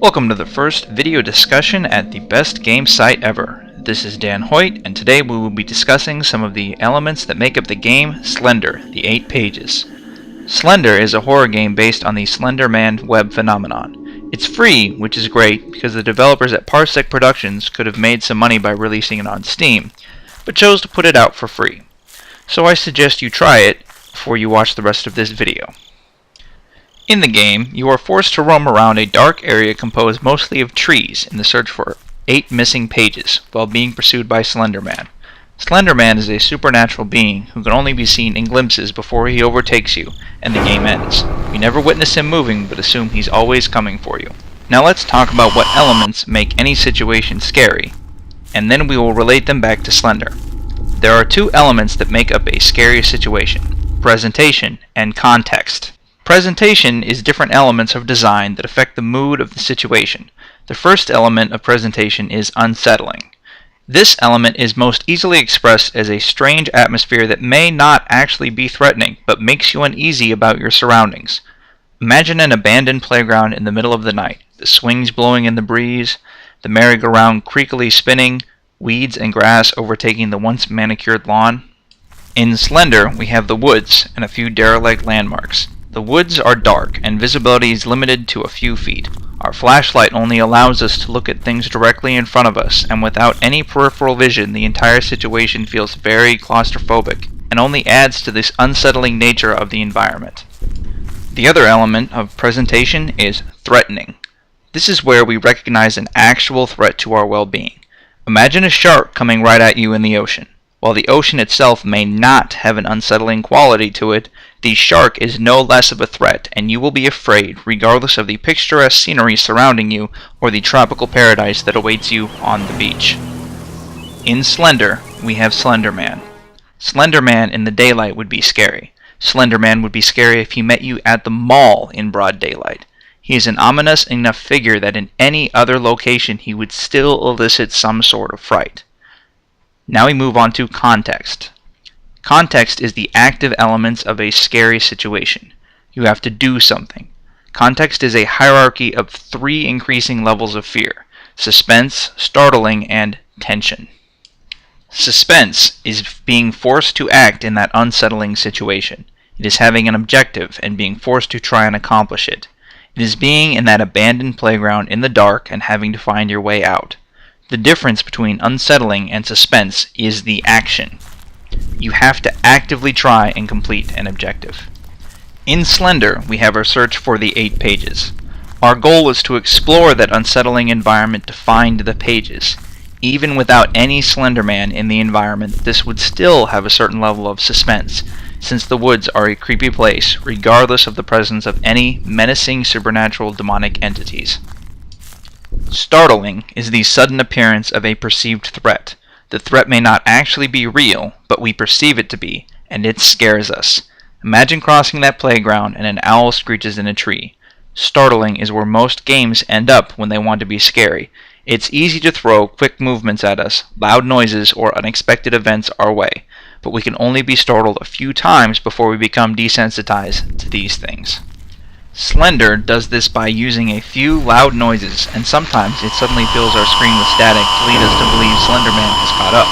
Welcome to the first video discussion at the best game site ever. This is Dan Hoyt, and today we will be discussing some of the elements that make up the game Slender, the 8 pages. Slender is a horror game based on the Slender Man web phenomenon. It's free, which is great because the developers at Parsec Productions could have made some money by releasing it on Steam, but chose to put it out for free. So I suggest you try it before you watch the rest of this video. In the game, you are forced to roam around a dark area composed mostly of trees in the search for 8 missing pages, while being pursued by Slender Man. Slender Man is a supernatural being who can only be seen in glimpses before he overtakes you, and the game ends. You never witness him moving, but assume he's always coming for you. Now let's talk about what elements make any situation scary, and then we will relate them back to Slender. There are 2 elements that make up a scary situation: presentation and context. Presentation is different elements of design that affect the mood of the situation. The first element of presentation is unsettling. This element is most easily expressed as a strange atmosphere that may not actually be threatening, but makes you uneasy about your surroundings. Imagine an abandoned playground in the middle of the night, the swings blowing in the breeze, the merry-go-round creakily spinning, weeds and grass overtaking the once manicured lawn. In Slender, we have the woods and a few derelict landmarks. The woods are dark, and visibility is limited to a few feet. Our flashlight only allows us to look at things directly in front of us, and without any peripheral vision, the entire situation feels very claustrophobic, and only adds to this unsettling nature of the environment. The other element of presentation is threatening. This is where we recognize an actual threat to our well-being. Imagine a shark coming right at you in the ocean. While the ocean itself may not have an unsettling quality to it, the shark is no less of a threat, and you will be afraid regardless of the picturesque scenery surrounding you or the tropical paradise that awaits you on the beach. In Slender, we have Slender Man. Slender Man in the daylight would be scary. Slender Man would be scary if he met you at the mall in broad daylight. He is an ominous enough figure that in any other location he would still elicit some sort of fright. Now we move on to context. Context is the active elements of a scary situation. You have to do something. Context is a hierarchy of 3 increasing levels of fear: suspense, startling, and tension. Suspense is being forced to act in that unsettling situation. It is having an objective and being forced to try and accomplish it. It is being in that abandoned playground in the dark and having to find your way out. The difference between unsettling and suspense is the action. You have to actively try and complete an objective. In Slender, we have our search for the 8 pages. Our goal is to explore that unsettling environment to find the pages. Even without any Slender Man in the environment, this would still have a certain level of suspense, since the woods are a creepy place, regardless of the presence of any menacing supernatural demonic entities. Startling is the sudden appearance of a perceived threat. The threat may not actually be real, but we perceive it to be, and it scares us. Imagine crossing that playground and an owl screeches in a tree. Startling is where most games end up when they want to be scary. It's easy to throw quick movements at us, loud noises, or unexpected events our way, but we can only be startled a few times before we become desensitized to these things. Slender does this by using a few loud noises, and sometimes it suddenly fills our screen with static to lead us to believe Slender Man has caught up.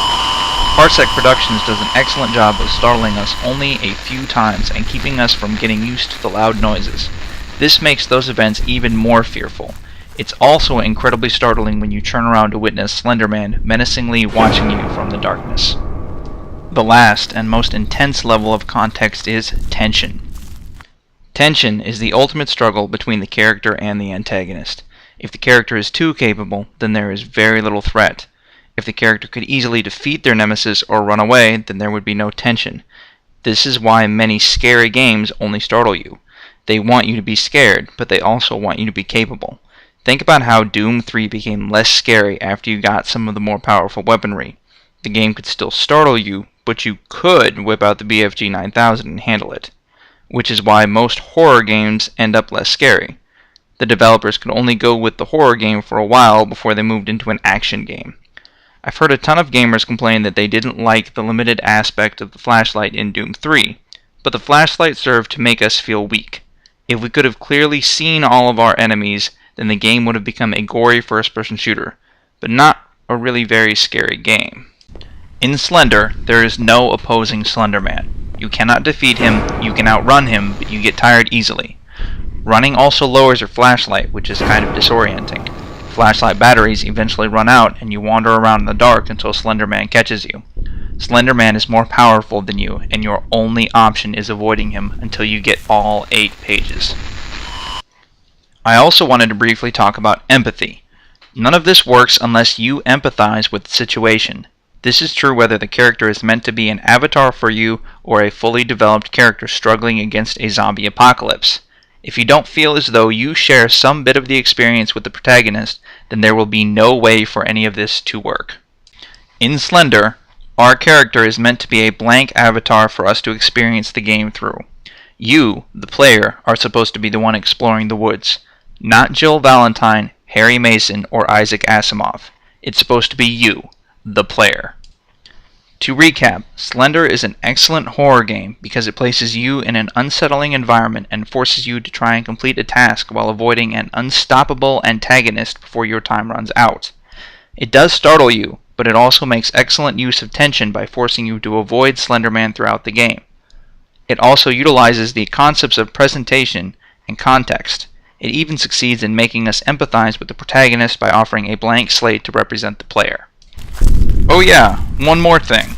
Parsec Productions does an excellent job of startling us only a few times and keeping us from getting used to the loud noises. This makes those events even more fearful. It's also incredibly startling when you turn around to witness Slender Man menacingly watching you from the darkness. The last and most intense level of context is tension. Tension is the ultimate struggle between the character and the antagonist. If the character is too capable, then there is very little threat. If the character could easily defeat their nemesis or run away, then there would be no tension. This is why many scary games only startle you. They want you to be scared, but they also want you to be capable. Think about how Doom 3 became less scary after you got some of the more powerful weaponry. The game could still startle you, but you could whip out the BFG 9000 and handle it. Which is why most horror games end up less scary. The developers could only go with the horror game for a while before they moved into an action game. I've heard a ton of gamers complain that they didn't like the limited aspect of the flashlight in Doom 3, but the flashlight served to make us feel weak. If we could have clearly seen all of our enemies, then the game would have become a gory first-person shooter, but not a really very scary game. In Slender, there is no opposing Slender Man. You cannot defeat him, you can outrun him, but you get tired easily. Running also lowers your flashlight, which is kind of disorienting. Flashlight batteries eventually run out and you wander around in the dark until Slender Man catches you. Slender Man is more powerful than you, and your only option is avoiding him until you get all 8 pages. I also wanted to briefly talk about empathy. None of this works unless you empathize with the situation. This is true whether the character is meant to be an avatar for you or a fully developed character struggling against a zombie apocalypse. If you don't feel as though you share some bit of the experience with the protagonist, then there will be no way for any of this to work. In Slender, our character is meant to be a blank avatar for us to experience the game through. You, the player, are supposed to be the one exploring the woods, not Jill Valentine, Harry Mason, or Isaac Asimov. It's supposed to be you, the player. To recap, Slender is an excellent horror game because it places you in an unsettling environment and forces you to try and complete a task while avoiding an unstoppable antagonist before your time runs out. It does startle you, but it also makes excellent use of tension by forcing you to avoid Slender Man throughout the game. It also utilizes the concepts of presentation and context. It even succeeds in making us empathize with the protagonist by offering a blank slate to represent the player. Oh yeah, one more thing.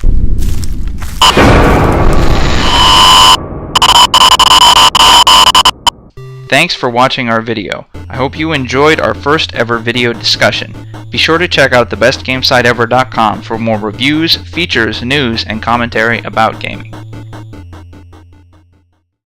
Thanks for watching our video. I hope you enjoyed our first ever video discussion. Be sure to check out thebestgamesiteever.com for more reviews, features, news, and commentary about gaming.